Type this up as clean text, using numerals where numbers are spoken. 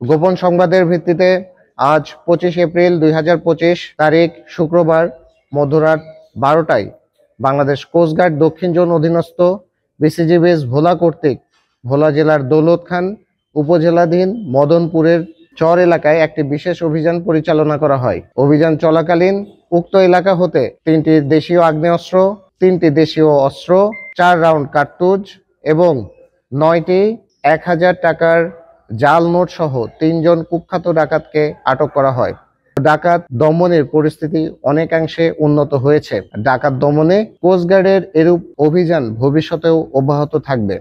গোপন সংবাদের ভিত্তিতে আজ 25 এপ্রিল 2025 তারিখ শুক্রবার মধ্যরাত 12টায় বাংলাদেশ কোস্টগার্ড দক্ষিণ জোন অধীনস্থ বিসিজি বেস ভোলা কর্তৃক ভোলা জেলার দৌলত খান উপজেলাধীন মদনপুরের চর এলাকায় একটি বিশেষ অভিযান পরিচালনা করা হয়। অভিযান চলাকালীন উক্ত এলাকা হতে 3টি দেশীয় আগ্নেয়াস্ত্র, 3টি দেশীয় অস্ত্র, 4 রাউন্ড কার্তুজ এবং 9টি 1000 টাকার জাল নোট সহ 3 জন কুখ্যাত ডাকাতকে আটক করা হয়। ডাকাত দমনের পরিস্থিতি অনেকাংশে উন্নত হয়েছে। ডাকাত দমনে কোস্টগার্ডের এরূপ অভিযান ভবিষ্যতেও অব্যাহত থাকবে।